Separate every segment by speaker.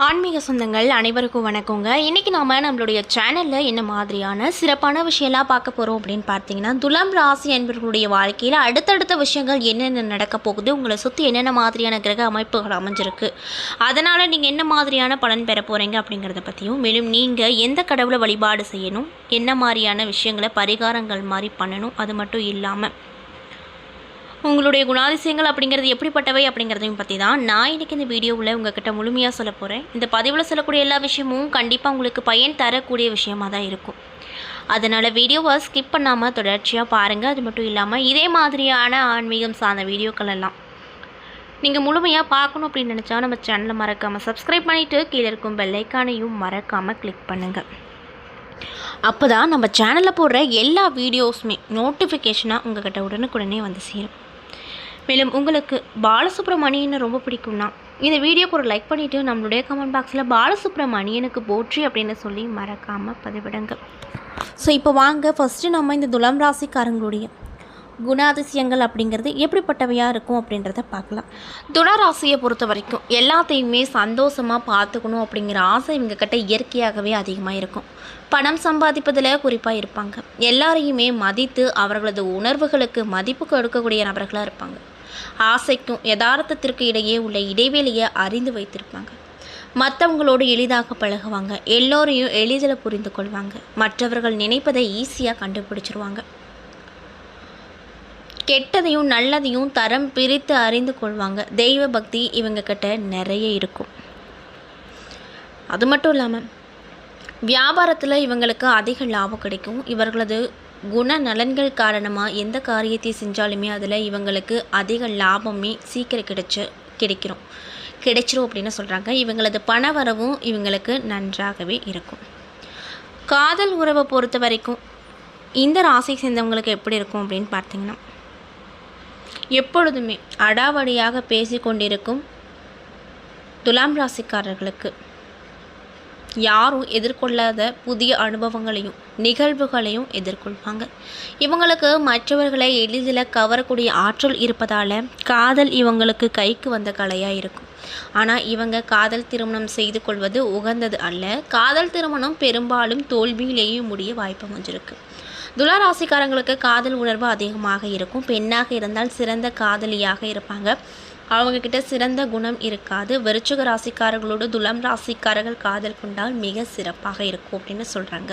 Speaker 1: ஆன்மீக சொந்தங்கள் அனைவருக்கும் வணக்கங்க. இன்றைக்கி நாம் நம்மளுடைய சேனலில் என்ன மாதிரியான சிறப்பான விஷயம்லாம் பார்க்க போகிறோம் அப்படின்னு பார்த்தீங்கன்னா, துலாம் ராசி என்பவர்களுடைய வாழ்க்கையில் அடுத்தடுத்த விஷயங்கள் என்னென்ன நடக்க போகுது, உங்களை சுற்றி என்னென்ன மாதிரியான கிரக அமைப்புகள் அமைஞ்சிருக்கு, அதனால் நீங்கள் என்ன மாதிரியான பலன் பெற போகிறீங்க அப்படிங்கிறத பற்றியும், மேலும் நீங்கள் எந்த கடவுளை வழிபாடு செய்யணும், என்ன மாதிரியான விஷயங்களை பரிகாரங்கள் மாதிரி பண்ணணும், அது மட்டும் இல்லாமல் உங்களுடைய குணாதிசயங்கள் அப்படிங்கிறது எப்படிப்பட்டவை அப்படிங்கிறதையும் பற்றி தான் நான் இன்றைக்கி இந்த வீடியோவில் உங்கள்கிட்ட முழுமையாக சொல்ல போகிறேன். இந்த பதிவில் சொல்லக்கூடிய எல்லா விஷயமும் கண்டிப்பாக உங்களுக்கு பயன் தரக்கூடிய விஷயமாக தான் இருக்கும். அதனால் வீடியோவை ஸ்கிப் பண்ணாமல் தொடர்ச்சியாக பாருங்கள். அது மட்டும் இல்லாமல் இதே மாதிரியான ஆன்மீகம் சார்ந்த வீடியோக்கள் எல்லாம் நீங்கள் முழுமையாக பார்க்கணும் அப்படின்னு நினச்சா நம்ம சேனலை மறக்காமல் சப்ஸ்கிரைப் பண்ணிவிட்டு கீழே இருக்கும் பெல் ஐக்கானையும் மறக்காமல் கிளிக் பண்ணுங்கள். அப்போ தான் நம்ம சேனலில் போடுற எல்லா வீடியோஸுமே நோட்டிஃபிகேஷனாக உங்கள்கிட்ட உடனுக்குடனே வந்து சேரும். மேலும் உங்களுக்கு பாலசுப்ரமணியனை ரொம்ப பிடிக்கும்னா இந்த வீடியோக்கு ஒரு லைக் பண்ணிவிட்டு நம்மளுடைய கமெண்ட் பாக்ஸில் பாலசுப்ரமணியனுக்கு போற்றி அப்படின்னு சொல்லி மறக்காமல் பதிவிடுங்க. ஸோ இப்போ வாங்க ஃபஸ்ட்டு நம்ம இந்த துலாம் ராசிக்காரங்களுடைய குணாதிசயங்கள் அப்படிங்கிறது எப்படிப்பட்டவையாக இருக்கும் அப்படின்றத பார்க்கலாம். துளாராசியை பொறுத்த வரைக்கும் எல்லாத்தையுமே சந்தோஷமாக பார்த்துக்கணும் அப்படிங்கிற ஆசை இவங்கக்கிட்ட இயற்கையாகவே அதிகமாக இருக்கும். பணம் சம்பாதிப்பதில் குறிப்பாக இருப்பாங்க. எல்லாரையுமே மதித்து அவர்களது உணர்வுகளுக்கு மதிப்பு கொடுக்கக்கூடிய நபர்களாக இருப்பாங்க. ஆசைக்கும் யதார்த்தத்திற்கு இடையே உள்ள இடைவெளியை அறிந்து வைத்திருப்பாங்க. மற்றவங்களோடு எளிதாக பழகுவாங்க. எல்லோரையும் எளிதில் புரிந்து கொள்வாங்க. மற்றவர்கள் நினைப்பதை ஈஸியாக கண்டுபிடிச்சிருவாங்க. கெட்டதையும் நல்லதையும் தரம் பிரித்து அறிந்து கொள்வாங்க. தெய்வ பக்தி இவங்க கிட்ட நிறைய இருக்கும். அது மட்டும் இல்லாமல் வியாபாரத்தில் இவங்களுக்கு அதிக லாபம் கிடைக்கும். இவர்களது குண நலன்கள் காரணமாக எந்த காரியத்தை செஞ்சாலுமே அதில் இவங்களுக்கு அதிக லாபமே சீக்கிரம் கிடைச்சிரும் அப்படின்னு சொல்கிறாங்க. இவங்களது பண வரவும் இவங்களுக்கு நன்றாகவே இருக்கும். காதல் உறவை பொறுத்த வரைக்கும் இந்த ராசி சேர்ந்தவங்களுக்கு எப்படி இருக்கும் அப்படின்னு பார்த்தீங்கன்னா, எப்பொழுதுமே அடாவடியாக பேசி கொண்டிருக்கும் துலாம் ராசிக்காரர்களுக்கு யாரும் எதிர்கொள்ளாத புதிய அனுபவங்களையும் நிகழ்வுகளையும் எதிர்கொள்வாங்க. இவங்களுக்கு மற்றவர்களை எளிதில் கவரக்கூடிய ஆற்றல் இருப்பதால் காதல் இவங்களுக்கு கைக்கு வந்த கலையாக இருக்கும். ஆனால் இவங்க காதல் திருமணம் செய்து கொள்வது உகந்தது அல்ல. காதல் திருமணம் பெரும்பாலும் தோல்வியிலேயே முடிய வாய்ப்பு அமைஞ்சிருக்கு. துலா ராசிக்காரங்களுக்கு காதல் உணர்வு அதிகமாக இருக்கும். பெண்ணாக இருந்தால் சிறந்த காதலியாக இருப்பாங்க. அவங்கக்கிட்ட சிறந்த குணம் இருக்காது. விருச்சிக ராசிக்காரர்களோடு துலாம் ராசிக்காரர்கள் காதல் கொண்டால் மிக சிறப்பாக இருக்கும் அப்படின்னு சொல்கிறாங்க.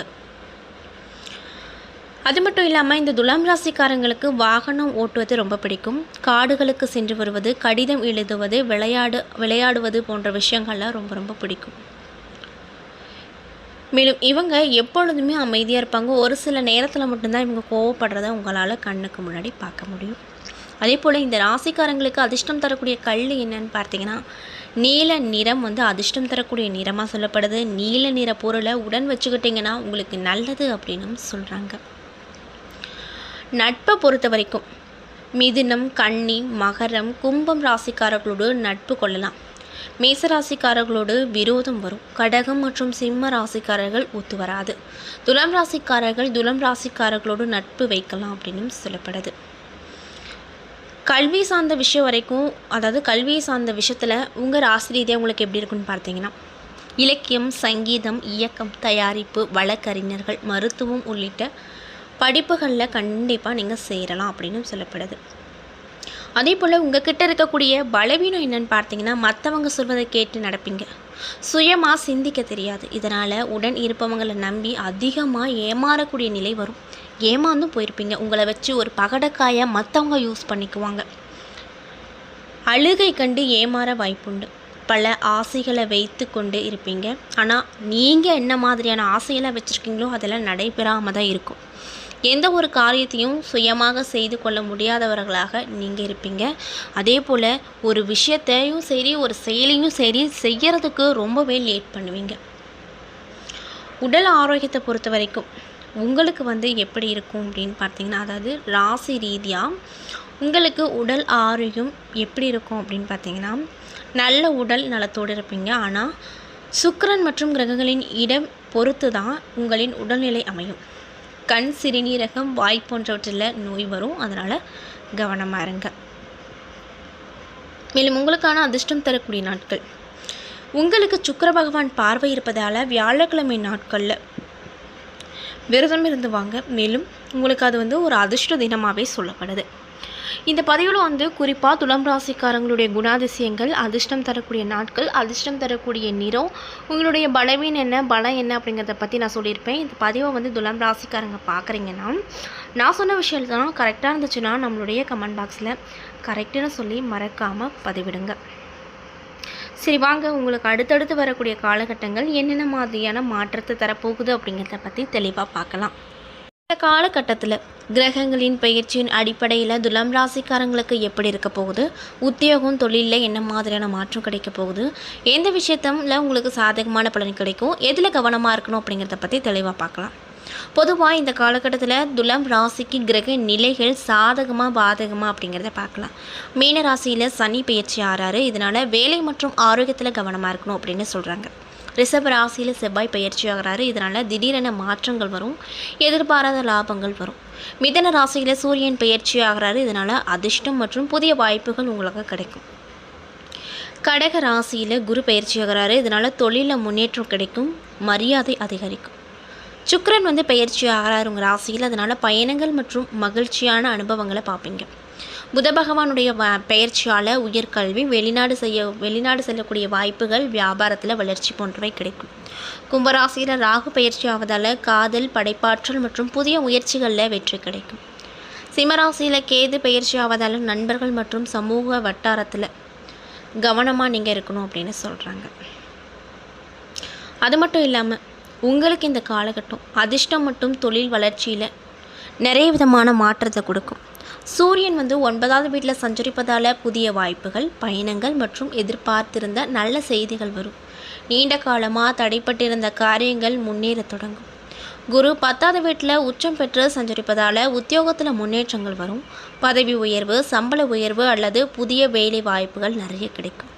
Speaker 1: அது மட்டும் இல்லாமல் இந்த துலாம் ராசிக்காரங்களுக்கு வாகனம் ஓட்டுவது ரொம்ப பிடிக்கும். காடுகளுக்கு சென்று வருவது, கடிதம் எழுதுவது, விளையாடுவது போன்ற விஷயங்கள்லாம் ரொம்ப ரொம்ப பிடிக்கும். மேலும் இவங்க எப்பொழுதுமே அமைதியாக இருப்பாங்க. ஒரு சில நேரத்தில் மட்டும்தான் இவங்க கோவப்படுறத உங்களால் கண்ணுக்கு முன்னாடி பார்க்க முடியும். அதே போல் இந்த ராசிக்காரங்களுக்கு அதிர்ஷ்டம் தரக்கூடிய கல் என்னன்னு பார்த்தீங்கன்னா, நீல நிறம் அதிர்ஷ்டம் தரக்கூடிய நிறமாக சொல்லப்படுது. நீல நிற பொருளை உடன் வச்சுக்கிட்டிங்கன்னா உங்களுக்கு நல்லது அப்படின்னு சொல்கிறாங்க. நட்பை பொறுத்த வரைக்கும் மிதுனம், கன்னி, மகரம், கும்பம் ராசிக்காரர்களோடு நட்பு கொள்ளலாம். மேசராசிக்காரர்களோடு விரோதம் வரும். கடகம் மற்றும் சிம்ம ராசிக்காரர்கள் ஒத்து வராது. துலாம் ராசிக்காரர்களோடு நட்பு வைக்கலாம் அப்படின்னு சொல்லப்படுது. கல்வி சார்ந்த விஷயம் வரைக்கும், அதாவது கல்வியை சார்ந்த விஷயத்தில் உங்கள் ராசி ரீதியாக உங்களுக்கு எப்படி இருக்குன்னு பார்த்தீங்கன்னா, இலக்கியம், சங்கீதம், இயக்கம், தயாரிப்பு, வழக்கறிஞர்கள், மருத்துவம் உள்ளிட்ட படிப்புகளில் கண்டிப்பாக நீங்கள் சேரலாம் அப்படின்னு சொல்லப்படுது. அதே போல் உங்ககிட்ட இருக்கக்கூடிய பலவீனம் என்னன்னு பார்த்தீங்கன்னா, மற்றவங்க சொல்வதை கேட்டு நடப்பீங்க. சுயமாக சிந்திக்க தெரியாது. இதனால் உடன் இருப்பவங்களை நம்பி அதிகமாக ஏமாறக்கூடிய நிலை வரும். ஏமாந்தும் போயிருப்பீங்க. உங்களை வச்சு ஒரு பகடக்காயாக மற்றவங்க யூஸ் பண்ணிக்குவாங்க. அழுகை கண்டு ஏமாற வாய்ப்புண்டு. பல ஆசைகளை வைத்து கொண்டு இருப்பீங்க. ஆனால் நீங்கள் என்ன மாதிரியான ஆசைகளை வச்சுருக்கீங்களோ அதெல்லாம் நடைபெறாமல் தான் இருக்கும். எந்த ஒரு காரியத்தையும் சுயமாக செய்து கொள்ள முடியாதவர்களாக நீங்கள் இருப்பீங்க. அதே போல் ஒரு விஷயத்தையும் சரி, ஒரு செயலையும் சரி செய்கிறதுக்கு ரொம்பவே லேட் பண்ணுவீங்க. உடல் ஆரோக்கியத்தை பொறுத்த வரைக்கும் உங்களுக்கு எப்படி இருக்கும் அப்படின்னு பார்த்தீங்கன்னா, அதாவது ராசி ரீதியாக உங்களுக்கு உடல் ஆரோக்கியம் எப்படி இருக்கும் அப்படின்னு பார்த்தீங்கன்னா, நல்ல உடல் நலத்தோடு இருப்பீங்க. ஆனால் சுக்கிரன் மற்றும் கிரகங்களின் இடம் பொறுத்து தான் உங்களின் உடல்நிலை அமையும். கண், சிறுநீரகம், வாய் போன்றவற்றில் நோய் வரும். அதனால் கவனமாக இருங்க. மேலும் உங்களுக்கான அதிர்ஷ்டம் தரக்கூடிய நாட்கள் உங்களுக்கு சுக்கிர பகவான் பார்வை இருப்பதால் வியாழக்கிழமை நாட்களில் விரதம் இருந்து வாங்க. மேலும் உங்களுக்கு அது ஒரு அதிர்ஷ்ட தினமாகவே சொல்லப்படுது. இந்த பதிவில் குறிப்பாக துலாம் ராசிக்காரங்களுடைய குணாதிசயங்கள், அதிர்ஷ்டம் தரக்கூடிய நாட்கள், அதிர்ஷ்டம் தரக்கூடிய நிறம், உங்களுடைய பலவீனம் என்ன, பலம் என்ன அப்படிங்கிறத பற்றி நான் சொல்லியிருப்பேன். இந்த பதிவை துலாம் ராசிக்காரங்க பார்க்குறீங்கன்னா, நான் சொன்ன விஷயத்தான் கரெக்டாக இருந்துச்சுன்னா நம்மளுடைய கமெண்ட் பாக்ஸில் கரெக்டுன்னு சொல்லி மறக்காமல் பதிவிடுங்க. சரி வாங்க, உங்களுக்கு அடுத்தடுத்து வரக்கூடிய காலகட்டங்கள் என்னென்ன மாதிரியான மாற்றத்தை தரப்போகுது அப்படிங்கிறத பற்றி தெளிவாக பார்க்கலாம். இந்த காலகட்டத்தில் கிரகங்களின் பயிற்சியின் அடிப்படையில் துலாம் ராசிக்காரங்களுக்கு எப்படி இருக்க போகுது, உத்தியோகம் தொழிலில் என்ன மாதிரியான மாற்றம் கிடைக்க போகுது, எந்த விஷயத்தில் உங்களுக்கு சாதகமான பலன் கிடைக்கும், எதில் கவனமாக இருக்கணும் அப்படிங்கிறத பற்றி தெளிவாக பார்க்கலாம். பொதுவாக இந்த காலகட்டத்தில் துலாம் ராசிக்கு கிரக நிலைகள் சாதகமாக பாதகமாக அப்படிங்கிறத பார்க்கலாம். மீன ராசியில் சனி பயிற்சி ஆறாரு, இதனால் வேலை மற்றும் ஆரோக்கியத்தில் கவனமாக இருக்கணும் அப்படின்னு சொல்கிறாங்க. ரிஷப ராசியில் செவ்வாய் பயிற்சி ஆகிறாரு, இதனால் திடீரென மாற்றங்கள் வரும், எதிர்பாராத லாபங்கள் வரும். மிதன ராசியில் சூரியன் பயிற்சி ஆகிறாரு, இதனால் அதிர்ஷ்டம் மற்றும் புதிய வாய்ப்புகள் உங்களுக்கு கிடைக்கும். கடக ராசியில் குரு பயிற்சி ஆகிறாரு, இதனால் தொழிலில் முன்னேற்றம் கிடைக்கும், மரியாதை அதிகரிக்கும். சுக்கிரன் பயிற்சி ஆகிறார் உங்கள் ராசியில், அதனால் பயணங்கள் மற்றும் மகிழ்ச்சியான அனுபவங்களை பார்ப்பீங்க. புத பகவானுடைய பயிற்சியால் உயர்கல்வி, வெளிநாடு செல்லக்கூடிய வாய்ப்புகள், வியாபாரத்தில் வளர்ச்சி போன்றவை கிடைக்கும். கும்பராசியில் ராகு பயிற்சி ஆவதால் காதல், படைப்பாற்றல் மற்றும் புதிய முயற்சிகளில் வெற்றி கிடைக்கும். சிம்மராசியில் கேது பயிற்சி ஆவதால் நண்பர்கள் மற்றும் சமூக வட்டாரத்தில் கவனமாக நீங்கள் இருக்கணும் அப்படின்னு சொல்கிறாங்க. அது மட்டும் இல்லாமல் உங்களுக்கு இந்த காலகட்டம் அதிர்ஷ்டம் மற்றும் தொழில் வளர்ச்சியில் நிறைய விதமான மாற்றத்தை கொடுக்கும். சூரியன் 9வது வீட்டில் சஞ்சரிப்பதால் புதிய வாய்ப்புகள், பயணங்கள் மற்றும் எதிர்பார்த்திருந்த நல்ல செய்திகள் வரும். நீண்ட காலமாக தடைப்பட்டிருந்த காரியங்கள் முன்னேற தொடங்கும். குரு 10வது வீட்டில் உச்சம் பெற்று சஞ்சரிப்பதால் உத்தியோகத்தில் முன்னேற்றங்கள் வரும். பதவி உயர்வு, சம்பள உயர்வு அல்லது புதிய வேலை வாய்ப்புகள் நிறைய கிடைக்கும்.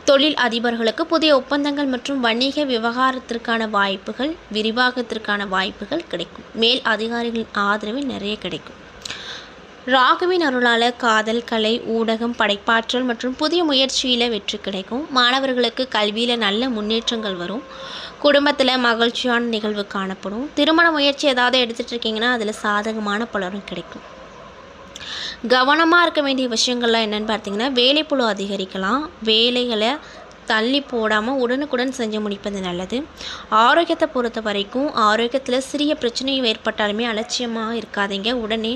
Speaker 1: தொழில் அதிபர்களுக்கு புதிய ஒப்பந்தங்கள் மற்றும் வணிக விவகாரத்திற்கான வாய்ப்புகள், விரிவாக்கத்திற்கான வாய்ப்புகள் கிடைக்கும். மேல் அதிகாரிகளின் ஆதரவு நிறைய கிடைக்கும். ராகுவின் அருளால் காதல், கலை, ஊடகம், படைப்பாற்றல் மற்றும் புதிய முயற்சியில் வெற்றி கிடைக்கும். மாணவர்களுக்கு கல்வியில் நல்ல முன்னேற்றங்கள் வரும். குடும்பத்தில் மகிழ்ச்சியான நிகழ்வு காணப்படும். திருமண முயற்சி ஏதாவது எடுத்துகிட்டு இருக்கீங்கன்னா அதில் சாதகமான பலரும் கிடைக்கும். கவனமாக இருக்க வேண்டிய விஷயங்கள்லாம் என்னென்னு பார்த்தீங்கன்னா, வேலைப்பளு அதிகரிக்கலாம். வேலைகளை தள்ளி போடாமல் உடனுக்குடன் செஞ்சு முடிப்பது நல்லது. ஆரோக்கியத்தை பொறுத்த வரைக்கும் ஆரோக்கியத்தில் சிறிய பிரச்சனை ஏற்பட்டாலுமே அலட்சியமாக இருக்காதீங்க, உடனே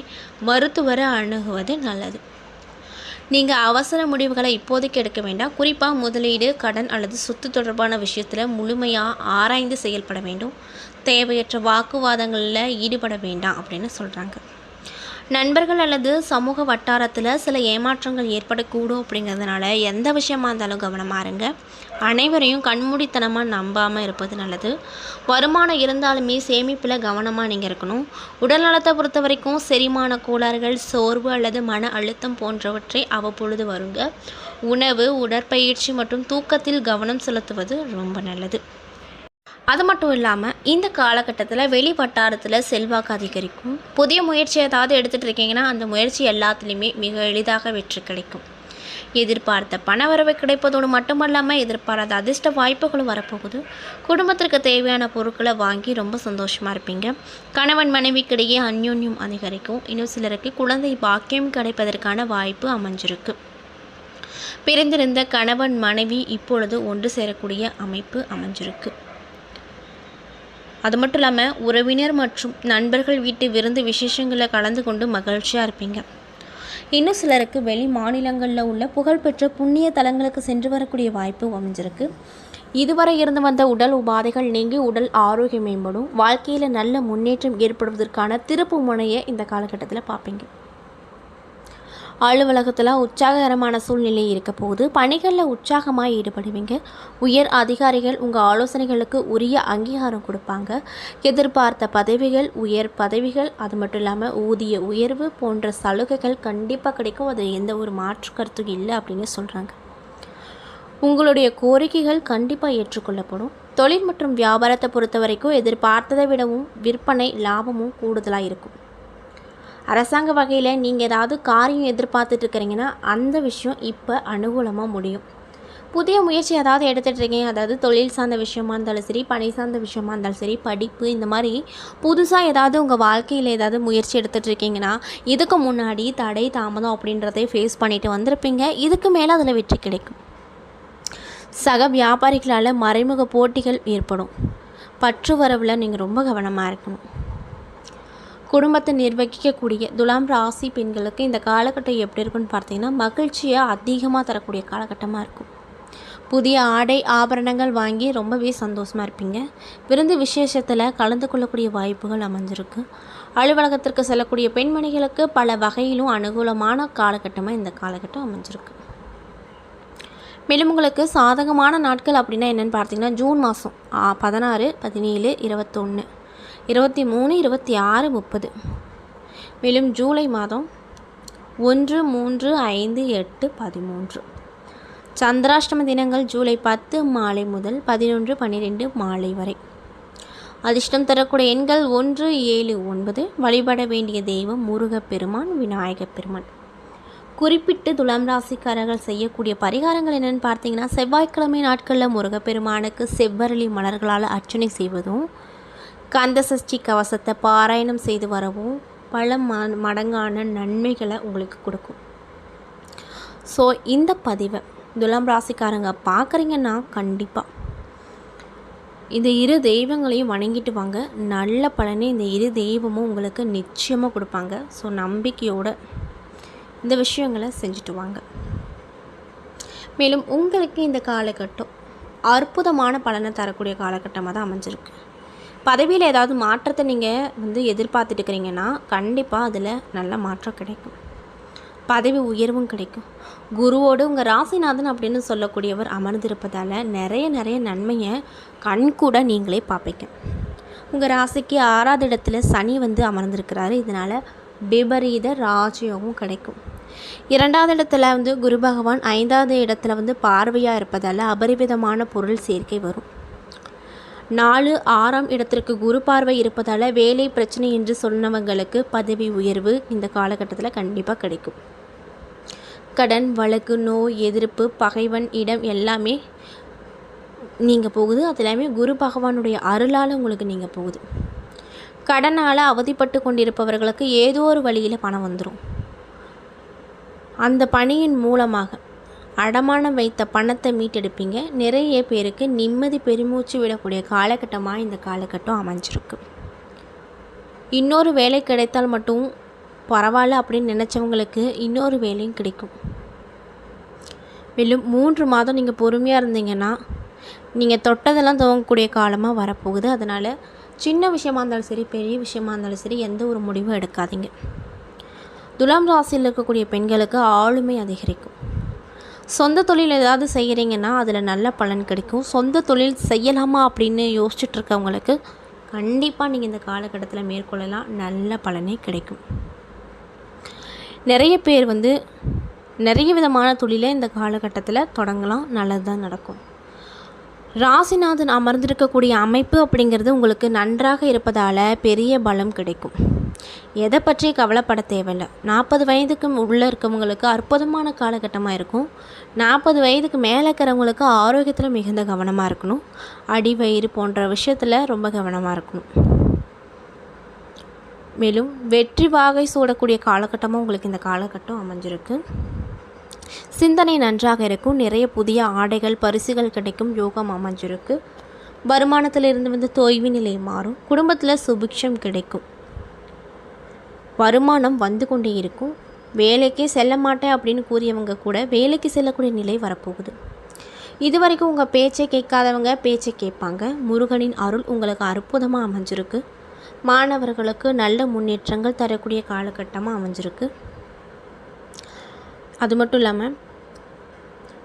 Speaker 1: மருத்துவரை அணுகுவது நல்லது. நீங்கள் அவசர முடிவுகளை இப்போதைக்கு எடுக்க வேண்டாம். குறிப்பாக முதலீடு, கடன் அல்லது சொத்து தொடர்பான விஷயத்தில் முழுமையாக ஆராய்ந்து செயல்பட வேண்டும். தேவையற்ற வாக்குவாதங்களில் ஈடுபட வேண்டாம் அப்படின்னு சொல்கிறாங்க. நண்பர்கள் அல்லது சமூக வட்டாரத்தில் சில ஏமாற்றங்கள் ஏற்படக்கூடும் அப்படிங்கிறதுனால எந்த விஷயமா இருந்தாலும் கவனமாக இருங்க. அனைவரையும் கண்மூடித்தனமாக நம்பாமல் இருப்பது நல்லது. வருமானம் இருந்தாலுமே சேமிப்பில் கவனமாக நீங்கள் இருக்கணும். உடல் நலத்தை பொறுத்த வரைக்கும் செரிமான கோளாறுகள், சோர்வு அல்லது மன அழுத்தம் போன்றவற்றை அவ்வப்பொழுது வருங்க. உணவு, உடற்பயிற்சி மற்றும் தூக்கத்தில் கவனம் செலுத்துவது ரொம்ப நல்லது. அது மட்டும் இல்லாமல் இந்த காலகட்டத்தில் வெளி வட்டாரத்தில் செல்வாக்கு அதிகரிக்கும். புதிய முயற்சி ஏதாவது எடுத்துகிட்டு இருக்கீங்கன்னா அந்த முயற்சி எல்லாத்துலேயுமே மிக எளிதாக வெற்றி கிடைக்கும். எதிர்பார்த்த பணவரவு கிடைப்பதோடு மட்டுமல்லாமல் எதிர்பாராத அதிர்ஷ்ட வாய்ப்புகளும் வரப்போகுது. குடும்பத்திற்கு தேவையான பொருட்களை வாங்கி ரொம்ப சந்தோஷமாக இருப்பீங்க. கணவன் மனைவிக்கிடையே அந்யோன்யம் அதிகரிக்கும். இன்னும் சிலருக்கு குழந்தை பாக்கியம் கிடைப்பதற்கான வாய்ப்பு அமைஞ்சிருக்கு. பிரிந்திருந்த கணவன் மனைவி இப்பொழுது ஒன்று சேரக்கூடிய அமைப்பு அமைஞ்சிருக்கு. அது மட்டும் இல்லாமல் உறவினர் மற்றும் நண்பர்கள் வீட்டு விருந்து விசேஷங்களில் கலந்து கொண்டு மகிழ்ச்சியாக இருப்பீங்க. இன்னும் சிலருக்கு வெளி மாநிலங்களில் உள்ள புகழ்பெற்ற புண்ணிய தலங்களுக்கு சென்று வரக்கூடிய வாய்ப்பு அமைஞ்சிருக்கு. இதுவரை இருந்து வந்த உடல் உபாதைகள் நீங்கி உடல் ஆரோக்கியம் மேம்படும். வாழ்க்கையில் நல்ல முன்னேற்றம் ஏற்படுவதற்கான திருப்பு முனையை இந்த காலகட்டத்தில் பார்ப்பீங்க. அலுவலகத்தில் உற்சாககரமான சூழ்நிலை இருக்க போகுது. பணிகளில் உற்சாகமாக ஈடுபடுவீங்க. உயர் அதிகாரிகள் உங்கள் ஆலோசனைகளுக்கு உரிய அங்கீகாரம் கொடுப்பாங்க. எதிர்பார்த்த பதவிகள், உயர் பதவிகள், அது மட்டும் இல்லாமல் ஊதிய உயர்வு போன்ற சலுகைகள் கண்டிப்பாக கிடைக்கும். அது எந்த ஒரு மாற்று கருத்தும் இல்லை அப்படின்னு சொல்கிறாங்க. உங்களுடைய கோரிக்கைகள் கண்டிப்பாக ஏற்றுக்கொள்ளப்படும். தொழில் மற்றும் வியாபாரத்தை பொறுத்த வரைக்கும் எதிர்பார்த்ததை விடவும் விற்பனை லாபமும் கூடுதலாக இருக்கும். அரசாங்க வகையில் நீங்கள் ஏதாவது காரியம் எதிர்பார்த்துட்டு இருக்கிறீங்கன்னா அந்த விஷயம் இப்போ அனுகூலமாக முடியும். புதிய முயற்சி ஏதாவது எடுத்துகிட்டு இருக்கீங்க, அதாவது தொழில் சார்ந்த விஷயமா இருந்தாலும் சரி, பணி சார்ந்த விஷயமா இருந்தாலும் சரி, படிப்பு இந்த மாதிரி புதுசாக ஏதாவது உங்கள் வாழ்க்கையில் ஏதாவது முயற்சி எடுத்துகிட்டு இருக்கீங்கன்னா, இதுக்கு முன்னாடி தடை தாமதம் அப்படின்றதை ஃபேஸ் பண்ணிட்டு வந்திருப்பீங்க. இதுக்கு மேலே அதில் வெற்றி கிடைக்கும். சக வியாபாரிகளால் மறைமுக போட்டிகள் ஏற்படும். பற்று வரவில் நீங்கள் ரொம்ப கவனமாக இருக்கணும். குடும்பத்தை நிர்வகிக்கக்கூடிய துலாம் ராசி பெண்களுக்கு இந்த காலகட்டம் எப்படி இருக்குன்னு பார்த்தீங்கன்னா, மகிழ்ச்சியை அதிகமாக தரக்கூடிய காலகட்டமாக இருக்கும். புதிய ஆடை ஆபரணங்கள் வாங்கி ரொம்பவே சந்தோஷமாக இருப்பீங்க. விருந்து விசேஷத்தில் கலந்து கொள்ளக்கூடிய வாய்ப்புகள் அமைஞ்சிருக்கு. அலுவலகத்திற்கு செல்லக்கூடிய பெண்மணிகளுக்கு பல வகையிலும் அனுகூலமான காலகட்டமாக இந்த காலகட்டம் அமைஞ்சிருக்கு. மேலும் உங்களுக்கு சாதகமான நாட்கள் அப்படின்னா என்னென்னு பார்த்தீங்கன்னா, ஜூன் மாதம் 16, 17, 21, 23, 26, 30. மேலும் ஜூலை மாதம் 1, 3, 5, 8, 13. சந்திராஷ்டம தினங்கள் ஜூலை 10 மாலை முதல் 11, 12 மாலை வரை. அதிர்ஷ்டம் தரக்கூடிய எண்கள் 1, 7, 9. வழிபட வேண்டிய தெய்வம் முருகப்பெருமான், விநாயகப் பெருமான். குறிப்பிட்டு துலாம் ராசிக்காரர்கள் செய்யக்கூடிய பரிகாரங்கள் என்னென்னு பார்த்தீங்கன்னா, செவ்வாய்க்கிழமை நாட்களில் முருகப்பெருமானுக்கு செவ்வரளி மலர்களால் அர்ச்சனை செய்வதும், கந்த சஷ்டி கவசத்தை பாராயணம் செய்து வரவும் பல மடங்கான நன்மைகளை உங்களுக்கு கொடுக்கும். ஸோ இந்த பதிவை துலாம் ராசிக்காரங்க பார்க்குறீங்கன்னா கண்டிப்பாக இந்த இரு தெய்வங்களையும் வணங்கிட்டு வாங்க. நல்ல பலனே இந்த இரு தெய்வமும் உங்களுக்கு நிச்சயமாக கொடுப்பாங்க. ஸோ நம்பிக்கையோடு இந்த விஷயங்களை செஞ்சுட்டு வாங்க. மேலும் உங்களுக்கு இந்த காலகட்டம் அற்புதமான பலனை தரக்கூடிய காலகட்டமாக தான் அமைஞ்சிருக்கு. பதவியில் ஏதாவது மாற்றத்தை நீங்கள் எதிர்பார்த்துட்டு இருக்கிறீங்கன்னா கண்டிப்பாக அதில் நல்ல மாற்றம் கிடைக்கும். பதவி உயர்வும் கிடைக்கும். குருவோடு உங்கள் ராசிநாதன் அப்படின்னு சொல்லக்கூடியவர் அமர்ந்திருப்பதால் நிறைய நன்மையை கண்கூட நீங்களே பார்ப்பீங்க. உங்கள் ராசிக்கு 6வது இடத்துல சனி அமர்ந்திருக்கிறாரு. இதனால் விபரீத ராஜயோகம் கிடைக்கும். 2வது இடத்துல குரு பகவான் 5வது இடத்துல பார்வையாக இருப்பதால் அபரிவிதமான பொருள் சேர்க்கை வரும். 4, 6ஆம் இடத்திற்கு குரு பார்வை இருப்பதால் வேலை பிரச்சனை என்று சொன்னவங்களுக்கு பதவி உயர்வு இந்த காலகட்டத்தில் கண்டிப்பாக கிடைக்கும். கடன், வழக்கு, நோய், எதிர்ப்பு, பகைவன் இடம் எல்லாமே நீங்கள் போகுது. அது எல்லாமே குரு பகவானுடைய அருளால் உங்களுக்கு நீங்கள் போகுது. கடனால் அவதிப்பட்டு கொண்டிருப்பவர்களுக்கு ஏதோ ஒரு வழியில் பணம் வந்துடும். அந்த பணியின் மூலமாக அடமானம் வைத்த பணத்தை மீட்டெடுப்பீங்க. நிறைய பேருக்கு நிம்மதி பெருமூச்சு விடக்கூடிய காலகட்டமாக இந்த காலகட்டம் அமைஞ்சிருக்கு. இன்னொரு வேலை கிடைத்தால் மட்டும் பரவாயில்ல அப்படின்னு நினச்சவங்களுக்கு இன்னொரு வேலையும் கிடைக்கும். மேலும் 3 மாதம் நீங்கள் பொறுமையாக இருந்தீங்கன்னா நீங்கள் தொட்டதெல்லாம் துவங்கக்கூடிய காலமாக வரப்போகுது. அதனால் சின்ன விஷயமா இருந்தாலும் சரி, பெரிய விஷயமா இருந்தாலும் சரி, எந்த ஒரு முடிவும் எடுக்காதீங்க. துலாம் ராசியில் இருக்கக்கூடிய பெண்களுக்கு ஆளுமை அதிகரிக்கும். சொந்த தொழில் ஏதாவது செய்கிறீங்கன்னா அதில் நல்ல பலன் கிடைக்கும். சொந்த தொழில் செய்யலாமா அப்படின்னு யோசிச்சுட்ருக்கவங்களுக்கு கண்டிப்பாக நீங்கள் இந்த காலகட்டத்தில் மேற்கொள்ளலாம். நல்ல பலனே கிடைக்கும். நிறைய பேர் நிறைய விதமான தொழிலை இந்த காலகட்டத்தில் தொடங்கலாம். நல்லது தான் நடக்கும். ராசிநாதன் அமர்ந்திருக்கக்கூடிய அமைப்பு அப்படிங்கிறது உங்களுக்கு நன்றாக இருப்பதால் பெரிய பலம் கிடைக்கும். எதை பற்றி கவலைப்பட தேவையில்லை. 40 வயதுக்கு உள்ளே இருக்கவங்களுக்கு அற்புதமான காலகட்டமாக இருக்கும். 40 வயதுக்கு மேலே இருக்கிறவங்களுக்கு ஆரோக்கியத்தில் மிகுந்த கவனமாக இருக்கணும். அடி வயிறு போன்ற விஷயத்தில் ரொம்ப கவனமாக இருக்கணும். மேலும் வெற்றி வாகை சூடக்கூடிய காலகட்டமாக உங்களுக்கு இந்த காலகட்டம் அமைஞ்சிருக்கு. சிந்தனை நன்றாக இருக்கும். நிறைய புதிய ஆடைகள், பரிசுகள் கிடைக்கும் யோகம் அமைஞ்சிருக்கு. வருமானத்திலிருந்து தொய்வு நிலை மாறும். குடும்பத்தில் சுபிக்ஷம் கிடைக்கும். வருமானம் வந்து கொண்டே இருக்கும். வேலைக்கே செல்ல மாட்டேன் அப்படின்னு கூறியவங்க கூட வேலைக்கு செல்லக்கூடிய நிலை வரப்போகுது. இதுவரைக்கும் உங்கள் பேச்சை கேட்காதவங்க பேச்சை கேட்பாங்க. முருகனின் அருள் உங்களுக்கு அற்புதமாக அமைஞ்சிருக்கு. மாணவர்களுக்கு நல்ல முன்னேற்றங்கள் தரக்கூடிய காலகட்டமாக அமைஞ்சிருக்கு. அது மட்டும் இல்லாமல்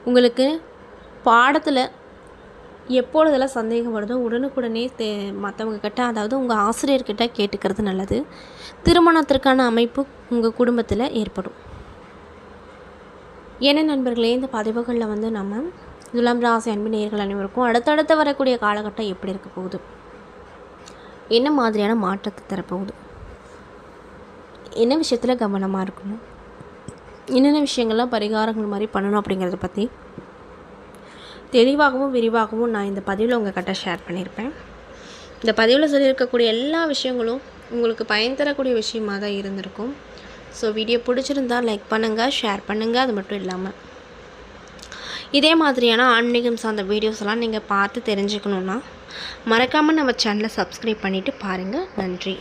Speaker 1: உங்களுக்கு பாடத்தில் எப்பொழுதெல்லாம் சந்தேகம் வருதோ உடனுக்குடனே மற்றவங்க கிட்ட, அதாவது உங்கள் ஆசிரியர்கிட்ட கேட்டுக்கிறது நல்லது. திருமணத்திற்கான அமைப்பு உங்கள் குடும்பத்தில் ஏற்படும். ஏன்னா நண்பர்களே, இந்த பதிவுகளில் நம்ம துலாம் ராசி அன்பு நேயர்கள் அனைவருக்கும் அடுத்தடுத்து வரக்கூடிய காலகட்டம் எப்படி இருக்க போகுது, என்ன மாதிரியான மாற்றத்தை தரப்போகுது, என்ன விஷயத்தில் கவனமாக இருக்கணும், என்னென்ன விஷயங்கள்லாம் பரிகாரங்கள் மாதிரி பண்ணணும் அப்படிங்கிறத பற்றி தெளிவாகவும் விரிவாகவும் நான் இந்த பதிவில் உங்கள்கிட்ட ஷேர் பண்ணியிருப்பேன். இந்த பதிவில் சொல்லியிருக்கக்கூடிய எல்லா விஷயங்களும் உங்களுக்கு பயன் தரக்கூடிய விஷயமாக தான் இருந்திருக்கும். ஸோ வீடியோ பிடிச்சிருந்தால் லைக் பண்ணுங்கள், ஷேர் பண்ணுங்கள். அது மட்டும் இல்லாமல் இதே மாதிரியான ஆன்மீகம் சார்ந்த வீடியோஸ்லாம் நீங்கள் பார்த்து தெரிஞ்சுக்கணுன்னா மறக்காமல் நம்ம சேனலை சப்ஸ்கிரைப் பண்ணிவிட்டு பாருங்கள். நன்றி.